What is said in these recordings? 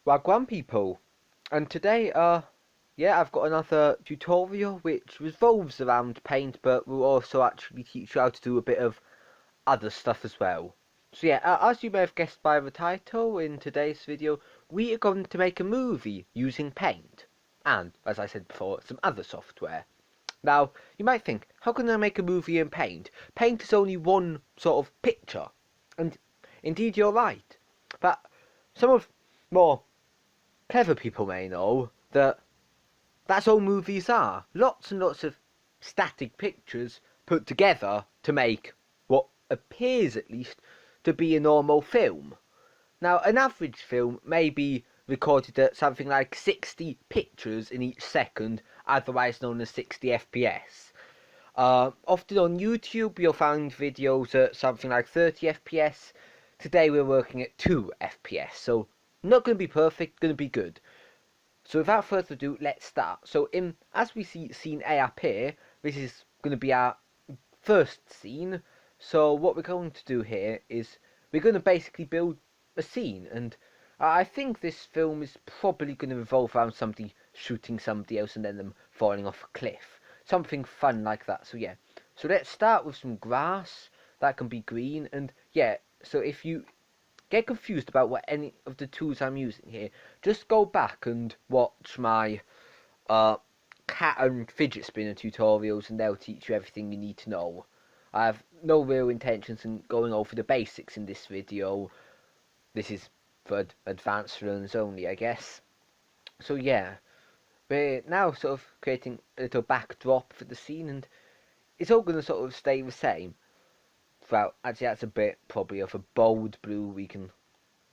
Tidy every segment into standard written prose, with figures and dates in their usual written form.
Wagwan people, and today, yeah, I've got another tutorial which revolves around paint, but will also actually teach you how to do a bit of other stuff as well. So yeah, as you may have guessed by the title, in today's video, we are going to make a movie using paint, and, as I said before, some other software. Now, you might think, how can I make a movie in paint? Paint is only one sort of picture, and indeed you're right, but some of more clever people may know that that's all movies are. Lots and lots of static pictures put together to make what appears, at least, to be a normal film. Now, an average film may be recorded at something like 60 pictures in each second, otherwise known as 60 FPS. Often on YouTube, you'll find videos at something like 30 FPS. Today we're working at 2 FPS, so not going to be perfect, going to be good. So without further ado, let's start. So as we see scene A up here, this is going to be our first scene. So what we're going to do here is we're going to basically build a scene, and I think this film is probably going to revolve around somebody shooting somebody else and then them falling off a cliff. Something fun like that. So yeah, so let's start with some grass. That can be green, and yeah, so if you get confused about what any of the tools I'm using here, just go back and watch my cat and fidget spinner tutorials, and they'll teach you everything you need to know. I have no real intentions in going over the basics in this video. This is for advanced learners only, I guess. So yeah, we're now sort of creating a little backdrop for the scene, and it's all going to sort of stay the same. Well, actually that's a bit probably of a bold blue. We can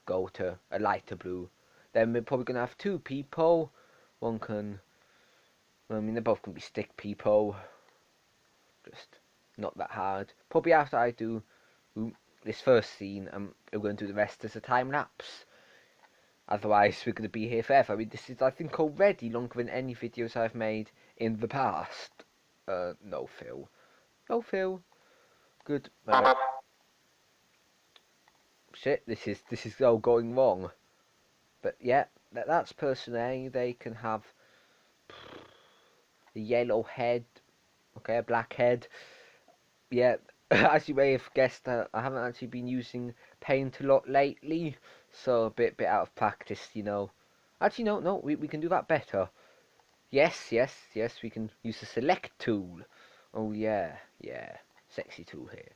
go to a lighter blue. Then we're probably going to have two people. One can, I mean, they're both going to be stick people. Just not that hard. Probably after I do this first scene, I'm going to do the rest as a time lapse. Otherwise, we're going to be here forever. I mean, this is, I think, already longer than any videos I've made in the past. No, Phil. No, Phil. Good. Shit, this is all going wrong. But yeah, that's person A. They can have a yellow head, okay, a black head. Yeah, as you may have guessed, I haven't actually been using paint a lot lately, so a bit out of practice, you know. Actually, no, we can do that better. Yes, we can use the select tool. Oh yeah, sexy tool here.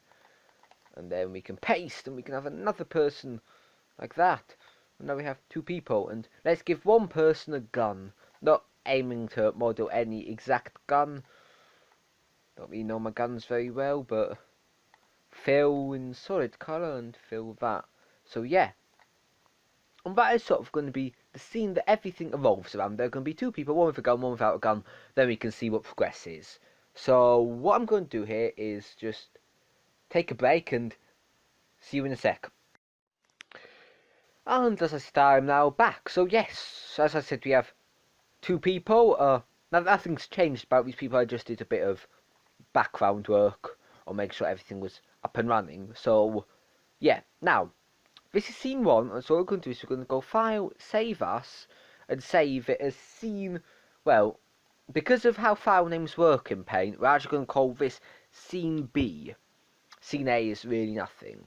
And then we can paste, and we can have another person like that. And now we have two people, and let's give one person a gun. Not aiming to model any exact gun. Don't really know my guns very well, but fill in solid colour and fill that. So yeah. And that is sort of going to be the scene that everything revolves around. There are going to be two people, one with a gun, one without a gun. Then we can see what progresses. So what I'm going to do here is just take a break and see you in a sec. And as I said, I'm now back. So yes, as I said, we have two people. Now nothing's changed about these people. I just did a bit of background work or make sure everything was up and running. So yeah, now this is scene one, and so what we're going to do is we're going to go file, save as, and save it as scene. Well, because of how file names work in Paint, we're actually going to call this scene B. Scene A is really nothing.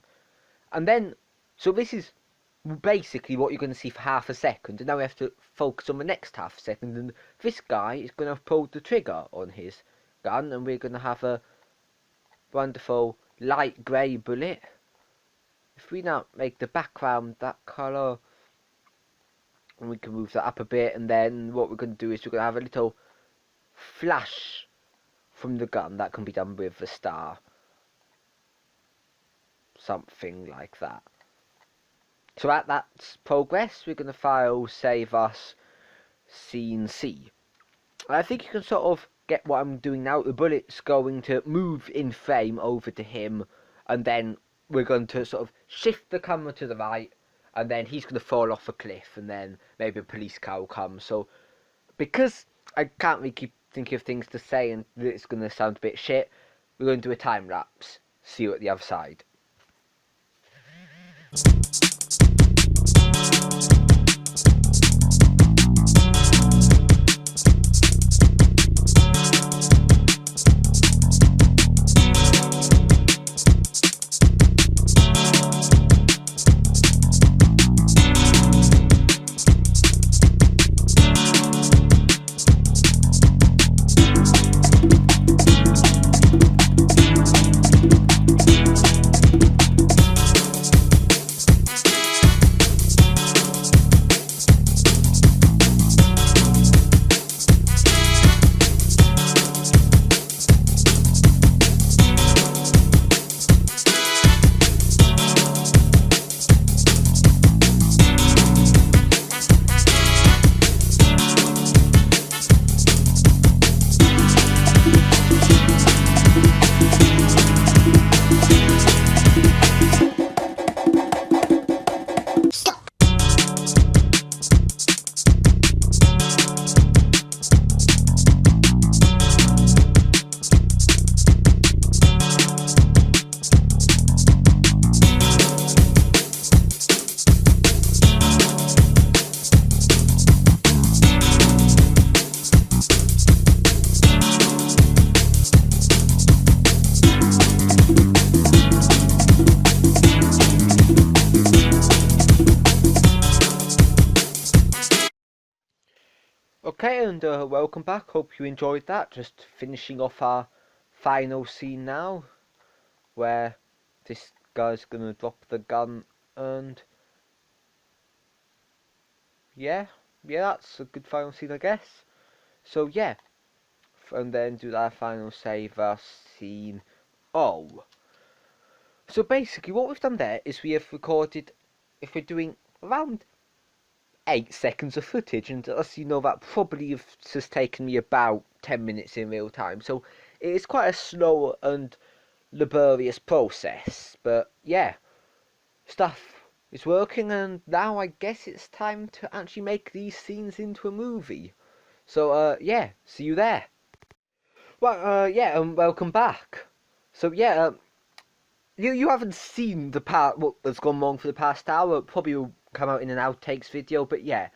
And then, so this is basically what you're going to see for half a second, and now we have to focus on the next half a second, and this guy is going to have pulled the trigger on his gun, and we're going to have a wonderful light grey bullet. If we now make the background that colour, and we can move that up a bit, and then what we're going to do is we're going to have a little flash from the gun. That can be done with the star. Something like that. So that's progress. We're going to file, save us, scene C. I think you can sort of get what I'm doing now. The bullet's going to move in frame over to him, and then we're going to sort of shift the camera to the right, and then he's going to fall off a cliff, and then maybe a police car will come. So because I can't really keep thinking of things to say, and it's going to sound a bit shit, we're going to do a time lapse. See you at the other side. Okay, and welcome back. Hope you enjoyed that. Just finishing off our final scene now, where this guy's gonna drop the gun, and yeah, that's a good final scene, I guess. So yeah, and then do our final save scene. Oh, so basically, what we've done there is we have recorded. If we're doing around 8 seconds of footage, and as you know, that probably has taken me about 10 minutes in real time. So it is quite a slow and laborious process, but yeah, stuff is working, and now I guess it's time to actually make these scenes into a movie. So yeah, see you there. Well, yeah, welcome back. So yeah, you haven't seen the part what has gone wrong for the past hour. It probably will come out in an outtakes video, but yeah.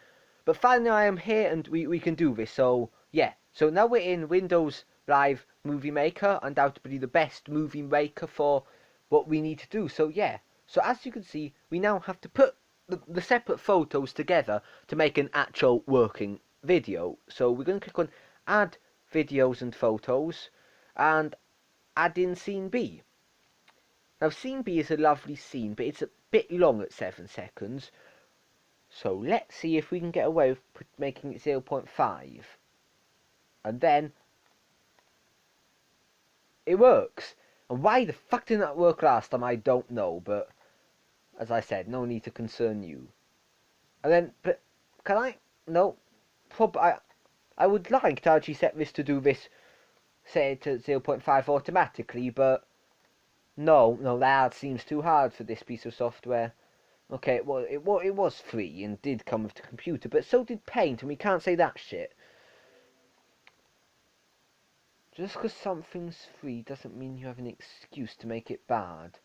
But finally I am here and we can do this, so yeah. So now we're in Windows Live Movie Maker, undoubtedly the best movie maker for what we need to do. So yeah. So as you can see, we now have to put the separate photos together to make an actual working video. So we're going to click on Add Videos and Photos and add in Scene B. Now, scene B is a lovely scene, but it's a bit long at 7 seconds. So let's see if we can get away with making it 0.5. And then it works. And why the fuck didn't that work last time, I don't know. But as I said, no need to concern you. And then, but can I? No. I would like to actually set this to do this, set it to 0.5 automatically, but no, that seems too hard for this piece of software. Okay, it was free and did come with the computer, but so did Paint, and we can't say that shit. Just because something's free doesn't mean you have an excuse to make it bad.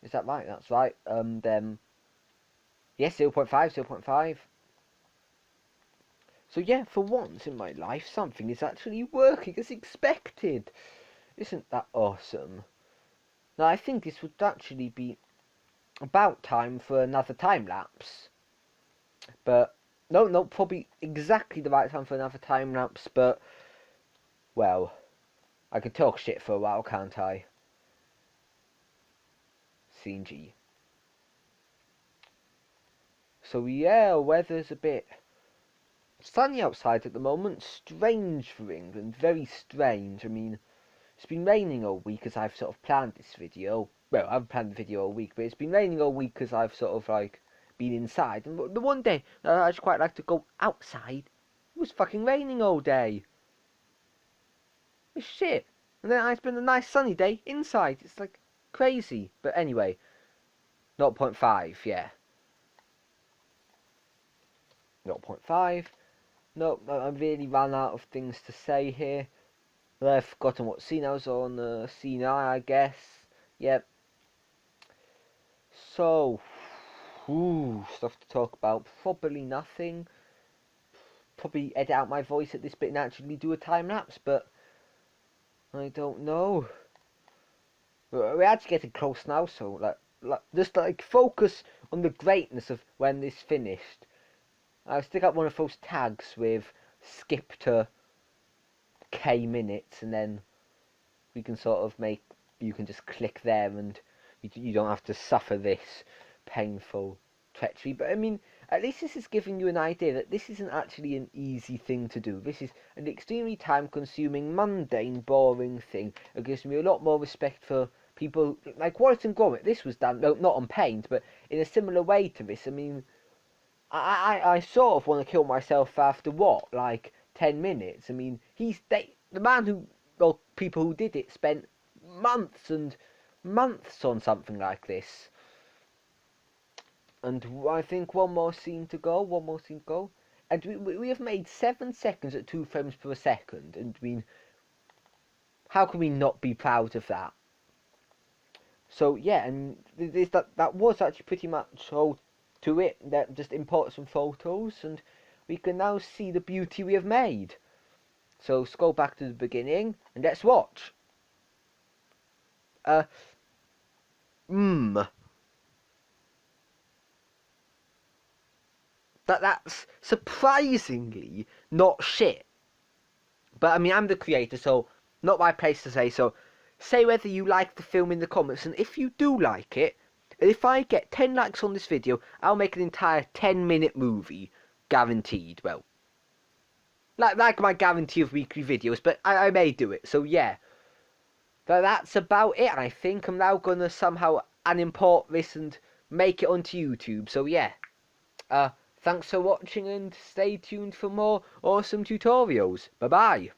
Is that right? That's right. Then yes, 0.5, 0.5. So yeah, for once in my life, something is actually working as expected. Isn't that awesome? Now I think this would actually be about time for another time lapse. But no, probably exactly the right time for another time lapse. But well, I can talk shit for a while, can't I? Scene G. So yeah, weather's a bit sunny outside at the moment. Strange for England, very strange. I mean, it's been raining all week as I've sort of planned this video. Well, I haven't planned the video all week, but it's been raining all week as I've sort of like been inside. And the one day that I just quite like to go outside, it was fucking raining all day. It's shit. And then I spend a nice sunny day inside. It's like crazy. But anyway, 0.5, yeah. 0.5. No, I really ran out of things to say here. I've forgotten what scene I was on. Scene I guess. Yep. So, stuff to talk about. Probably nothing. Probably edit out my voice at this bit and actually do a time lapse, but I don't know. We're actually getting close now, so just focus on the greatness of when this finished. I'll stick up one of those tags with skip to K minutes, and then we can sort of you can just click there, and you don't have to suffer this painful treachery. But I mean, at least this is giving you an idea that this isn't actually an easy thing to do. This is an extremely time-consuming, mundane, boring thing. It gives me a lot more respect for people like Wallace and Gromit. This was done, no, not on Paint, but in a similar way to this. I mean, I sort of want to kill myself after what, like 10 minutes. I mean, the man who, or people who did it spent months and months on something like this. And I think one more scene to go. And we have made 7 seconds at 2 frames per second. And I mean, how can we not be proud of that? So yeah, and that was actually pretty much all to it. That just import some photos, and we can now see the beauty we have made. So let's go back to the beginning and let's watch. That's surprisingly not shit. But I mean, I'm the creator, so not my place to say. So say whether you like the film in the comments, and if you do like it, if I get 10 likes on this video, I'll make an entire 10-minute movie, guaranteed. Well, like my guarantee of weekly videos, but I may do it. So yeah, that's about it. I think I'm now gonna somehow unimport this and make it onto YouTube. So yeah, thanks for watching and stay tuned for more awesome tutorials. Bye bye.